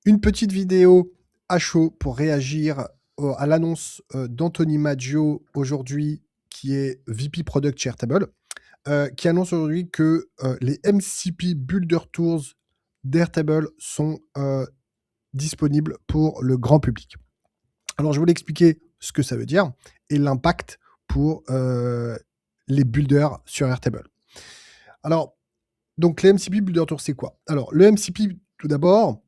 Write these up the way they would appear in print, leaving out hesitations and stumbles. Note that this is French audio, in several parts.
Une petite vidéo à chaud pour réagir à l'annonce d'Anthony Maggio aujourd'hui, qui est VP Product chez Airtable, qui annonce aujourd'hui que les MCP Builder Tools d'Airtable sont disponibles pour le grand public. Alors, je voulais expliquer ce que ça veut dire et l'impact pour les builders sur Airtable. Alors, donc les MCP Builder Tools, c'est quoi? Alors, le MCP, tout d'abord,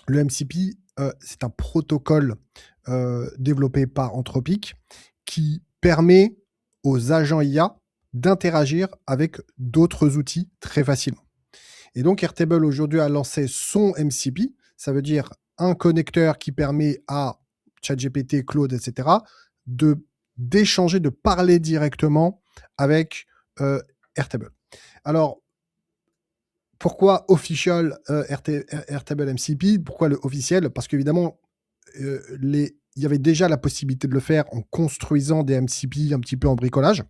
le MCP, c'est un protocole développé par Anthropic qui permet aux agents IA d'interagir avec d'autres outils très facilement. Et donc, Airtable aujourd'hui a lancé son MCP, ça veut dire un connecteur qui permet à ChatGPT, Claude, etc., d'échanger, de parler directement avec Airtable. Alors, pourquoi official Airtable MCP? Pourquoi le officiel? Parce qu'évidemment, il y avait déjà la possibilité de le faire en construisant des MCP un petit peu en bricolage.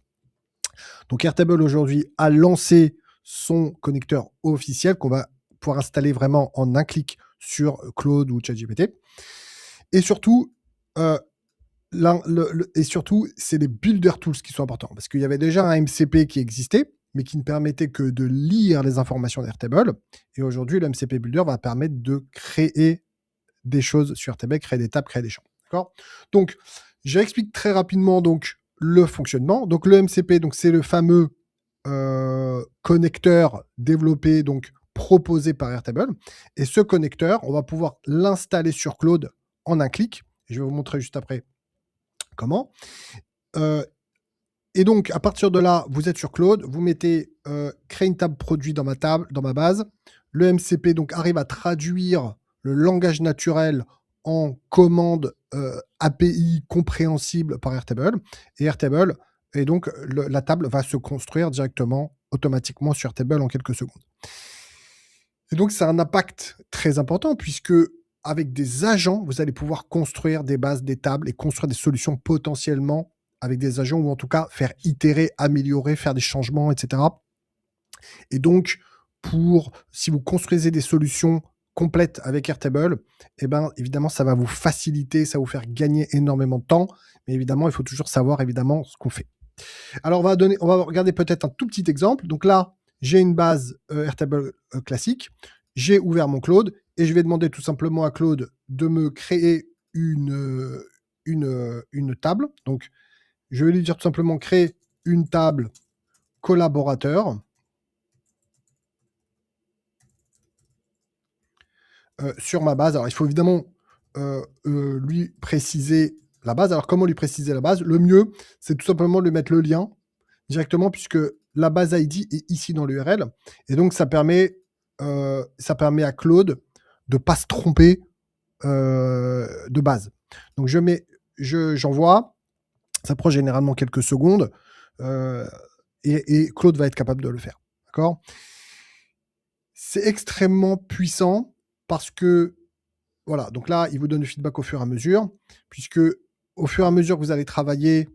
Donc Airtable aujourd'hui a lancé son connecteur officiel qu'on va pouvoir installer vraiment en un clic sur Claude ou ChatGPT. Et surtout, c'est les builder tools qui sont importants. Parce qu'il y avait déjà un MCP qui existait, mais qui ne permettait que de lire les informations d'Airtable. Et aujourd'hui, le MCP Builder va permettre de créer des choses sur Airtable, créer des tables, créer des champs. D'accord? Donc, j'explique très rapidement donc, le fonctionnement. Donc, le MCP, donc, c'est le fameux connecteur développé, donc proposé par Airtable. Et ce connecteur, on va pouvoir l'installer sur Claude en un clic. Je vais vous montrer juste après comment. Et donc, à partir de là, vous êtes sur Claude, vous mettez créer une table produit dans ma base. Le MCP donc arrive à traduire le langage naturel en commande API compréhensible par Airtable. Et Airtable, et donc la table va se construire directement, automatiquement sur Airtable en quelques secondes. Et donc, c'est un impact très important puisque avec des agents, vous allez pouvoir construire des bases, des tables et construire des solutions potentiellement avec des agents ou en tout cas faire itérer, améliorer, faire des changements, etc. Et donc, si vous construisez des solutions complètes avec Airtable, eh ben, évidemment, ça va vous faciliter, ça va vous faire gagner énormément de temps. Mais évidemment, il faut toujours savoir évidemment ce qu'on fait. Alors, on va regarder peut-être un tout petit exemple. Donc là, j'ai une base Airtable classique. J'ai ouvert mon Claude et je vais demander tout simplement à Claude de me créer une table. Donc, je vais lui dire tout simplement créer une table collaborateur sur ma base. Alors, il faut évidemment lui préciser la base. Alors, comment lui préciser la base? Le mieux, c'est tout simplement de lui mettre le lien directement puisque la base ID est ici dans l'URL. Et donc, ça permet à Claude de ne pas se tromper de base. Donc, j'envoie. Ça prend généralement quelques secondes. Et Claude va être capable de le faire. D'accord? C'est extrêmement puissant parce que, voilà, donc là, il vous donne le feedback au fur et à mesure, puisque au fur et à mesure que vous allez travailler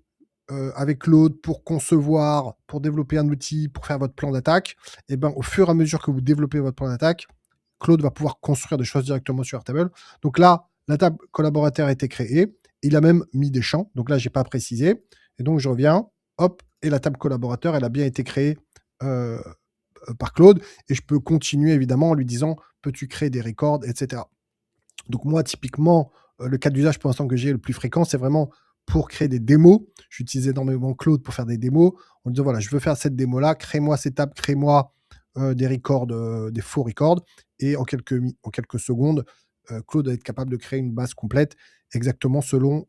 avec Claude pour concevoir, pour développer un outil, pour faire votre plan d'attaque, et ben, au fur et à mesure que vous développez votre plan d'attaque, Claude va pouvoir construire des choses directement sur Airtable. Donc là, la table collaborateur a été créée. Il a même mis des champs. Donc là, je n'ai pas précisé. Et donc, je reviens, hop, et la table collaborateur, elle a bien été créée par Claude. Et je peux continuer, évidemment, en lui disant, peux-tu créer des records, etc. Donc moi, typiquement, le cas d'usage pour l'instant que j'ai le plus fréquent, c'est vraiment pour créer des démos. J'utilise énormément Claude pour faire des démos. En disant, voilà, je veux faire cette démo-là, crée-moi cette table, crée-moi des records, des faux records. Et en quelques secondes, Claude va être capable de créer une base complète exactement selon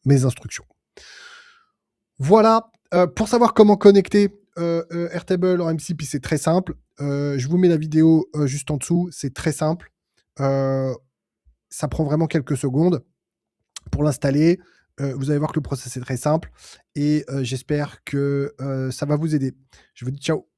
mes instructions. Voilà, pour savoir comment connecter Airtable en MCP, c'est très simple. Je vous mets la vidéo juste en dessous, c'est très simple. Ça prend vraiment quelques secondes pour l'installer. Vous allez voir que le process est très simple et j'espère que ça va vous aider. Je vous dis ciao.